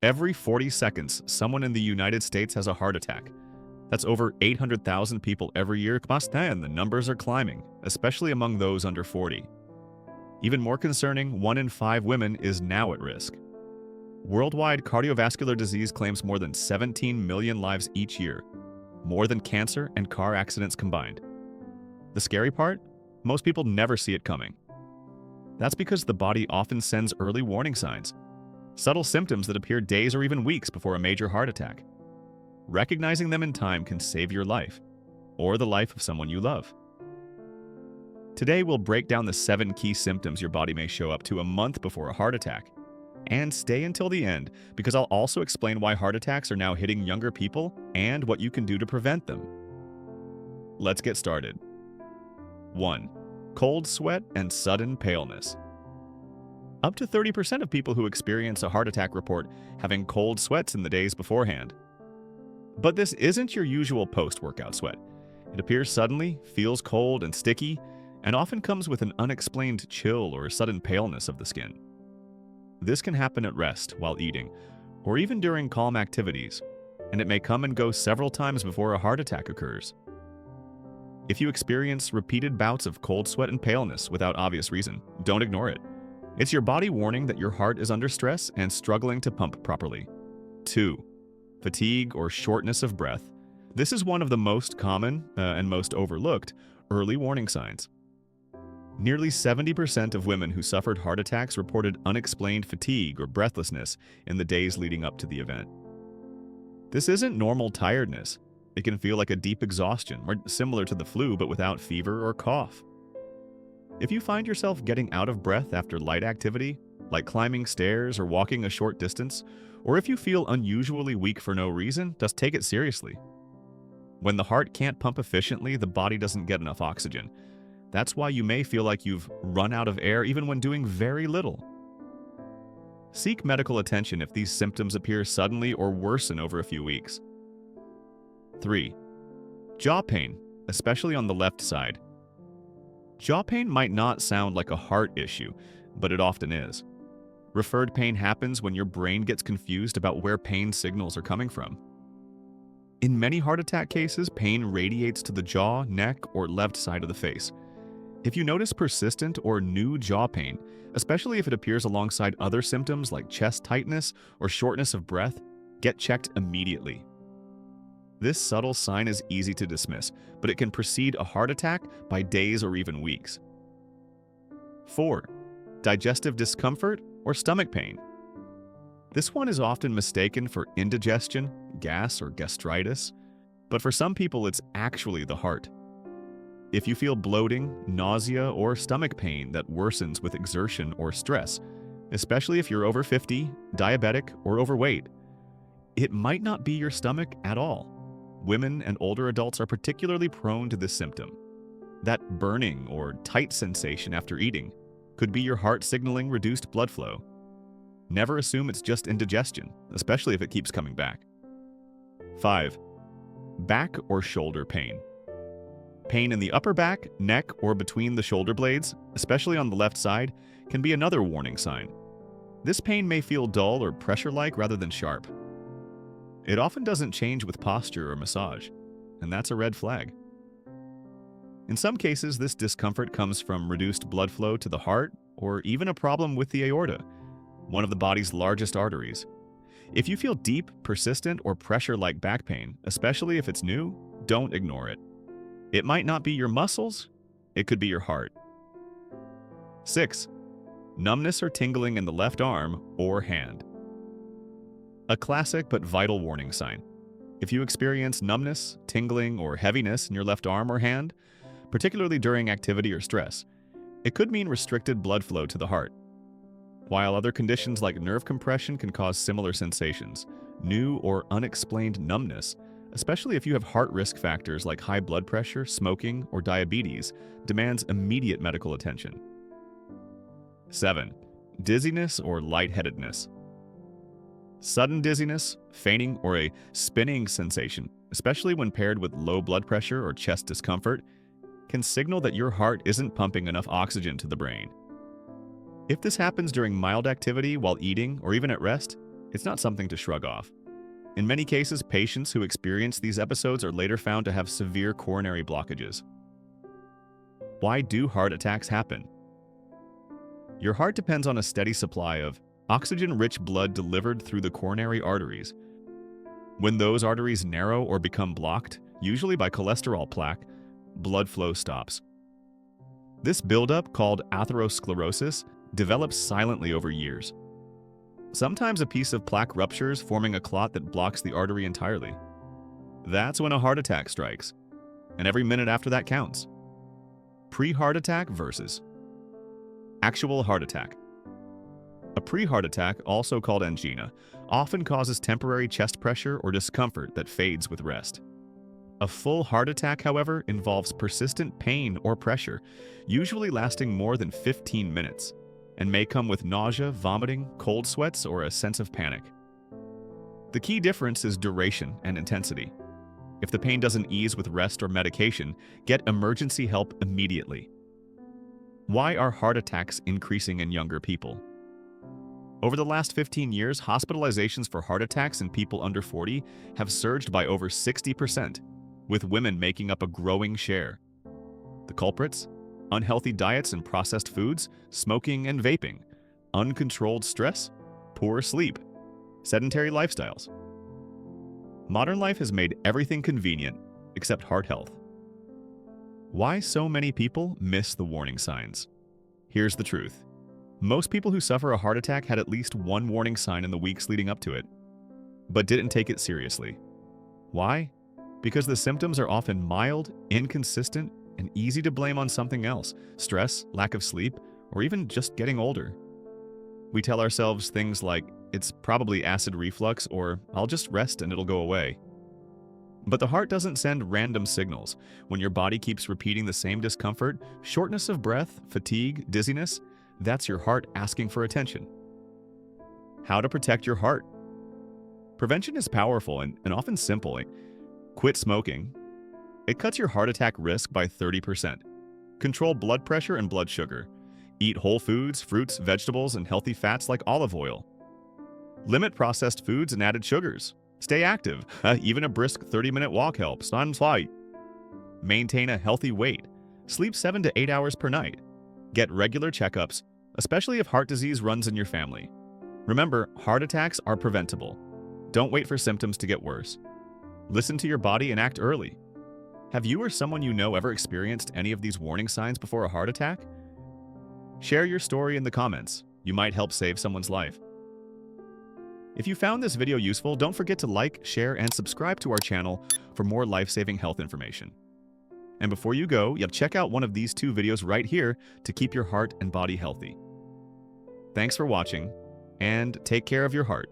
Every 40 seconds, someone in the United States has a heart attack. That's over 800,000 people every year, and the numbers are climbing, especially among those under 40. Even more concerning, 1 in 5 women is now at risk. Worldwide, cardiovascular disease claims more than 17 million lives each year, more than cancer and car accidents combined. The scary part? Most people never see it coming. That's because the body often sends early warning signs, subtle symptoms that appear days or even weeks before a major heart attack. Recognizing them in time can save your life, or the life of someone you love. Today, we'll break down the 7 key symptoms your body may show up to a month before a heart attack. And stay until the end, because I'll also explain why heart attacks are now hitting younger people and what you can do to prevent them. Let's get started. 1. Cold sweat and sudden paleness. Up to 30% of people who experience a heart attack report having cold sweats in the days beforehand. But this isn't your usual post-workout sweat. It appears suddenly, feels cold and sticky, and often comes with an unexplained chill or sudden paleness of the skin. This can happen at rest, while eating, or even during calm activities, and it may come and go several times before a heart attack occurs. If you experience repeated bouts of cold sweat and paleness without obvious reason, don't ignore it. It's your body warning that your heart is under stress and struggling to pump properly. 2. Fatigue or shortness of breath. This is one of the most common and most overlooked early warning signs. Nearly 70% of women who suffered heart attacks reported unexplained fatigue or breathlessness in the days leading up to the event. This isn't normal tiredness. It can feel like a deep exhaustion, similar to the flu but without fever or cough. If you find yourself getting out of breath after light activity, like climbing stairs or walking a short distance, or if you feel unusually weak for no reason, just take it seriously. When the heart can't pump efficiently, the body doesn't get enough oxygen. That's why you may feel like you've run out of air even when doing very little. Seek medical attention if these symptoms appear suddenly or worsen over a few weeks. 3. Jaw pain, especially on the left side. Jaw pain might not sound like a heart issue, but it often is. Referred pain happens when your brain gets confused about where pain signals are coming from. In many heart attack cases, pain radiates to the jaw, neck, or left side of the face. If you notice persistent or new jaw pain, especially if it appears alongside other symptoms like chest tightness or shortness of breath, get checked immediately. This subtle sign is easy to dismiss, but it can precede a heart attack by days or even weeks. 4. Digestive discomfort or stomach pain. This one is often mistaken for indigestion, gas, or gastritis, but for some people it's actually the heart. If you feel bloating, nausea, or stomach pain that worsens with exertion or stress, especially if you're over 50, diabetic, or overweight, it might not be your stomach at all. Women and older adults are particularly prone to this symptom. That burning or tight sensation after eating could be your heart signaling reduced blood flow. Never assume it's just indigestion, especially if it keeps coming back. 5. Back or shoulder pain. Pain in the upper back, neck, or between the shoulder blades, especially on the left side, can be another warning sign. This pain may feel dull or pressure-like rather than sharp. It often doesn't change with posture or massage, and that's a red flag. In some cases, this discomfort comes from reduced blood flow to the heart or even a problem with the aorta, one of the body's largest arteries. If you feel deep, persistent, or pressure-like back pain, especially if it's new, don't ignore it. It might not be your muscles, it could be your heart. 6. Numbness or tingling in the left arm or hand. A classic but vital warning sign. If you experience numbness, tingling, or heaviness in your left arm or hand, particularly during activity or stress, it could mean restricted blood flow to the heart. While other conditions like nerve compression can cause similar sensations, new or unexplained numbness, especially if you have heart risk factors like high blood pressure, smoking, or diabetes, demands immediate medical attention. 7. Dizziness or lightheadedness. Sudden dizziness, fainting, or a spinning sensation, especially when paired with low blood pressure or chest discomfort, can signal that your heart isn't pumping enough oxygen to the brain. If this happens during mild activity while eating or even at rest, It's not something to shrug off. In many cases, patients who experience these episodes are later found to have severe coronary blockages. Why do heart attacks happen? Your heart depends on a steady supply of oxygen-rich blood delivered through the coronary arteries. When those arteries narrow or become blocked, usually by cholesterol plaque, blood flow stops. This buildup, called atherosclerosis, develops silently over years. Sometimes a piece of plaque ruptures, forming a clot that blocks the artery entirely. That's when a heart attack strikes, and every minute after that counts. Pre-heart attack versus actual heart attack. A pre-heart attack, also called angina, often causes temporary chest pressure or discomfort that fades with rest. A full heart attack, however, involves persistent pain or pressure, usually lasting more than 15 minutes, and may come with nausea, vomiting, cold sweats, or a sense of panic. The key difference is duration and intensity. If the pain doesn't ease with rest or medication, get emergency help immediately. Why are heart attacks increasing in younger people? Over the last 15 years, hospitalizations for heart attacks in people under 40 have surged by over 60%, with women making up a growing share. The culprits? Unhealthy diets and processed foods, smoking and vaping, uncontrolled stress, poor sleep, sedentary lifestyles. Modern life has made everything convenient except heart health. Why so many people miss the warning signs? Here's the truth. Most people who suffer a heart attack had at least one warning sign in the weeks leading up to it, but didn't take it seriously. Why? Because the symptoms are often mild, inconsistent, and easy to blame on something else: stress, lack of sleep, or even just getting older. We tell ourselves things like, "It's probably acid reflux," or "I'll just rest and it'll go away." But the heart doesn't send random signals. When your body keeps repeating the same discomfort, shortness of breath, fatigue, dizziness, that's your heart asking for attention. How to protect your heart? Prevention is powerful and often simple. Quit smoking. It cuts your heart attack risk by 30%. Control blood pressure and blood sugar. Eat whole foods, fruits, vegetables, and healthy fats like olive oil. Limit processed foods and added sugars. Stay active. Even a brisk 30-minute walk helps. Maintain a healthy weight. Sleep 7 to 8 hours per night. Get regular checkups, especially if heart disease runs in your family. Remember, heart attacks are preventable. Don't wait for symptoms to get worse. Listen to your body and act early. Have you or someone you know ever experienced any of these warning signs before a heart attack? Share your story in the comments. You might help save someone's life. If you found this video useful, don't forget to like, share, and subscribe to our channel for more life-saving health information. And before you go, check out one of these 2 videos right here to keep your heart and body healthy. Thanks for watching, and take care of your heart.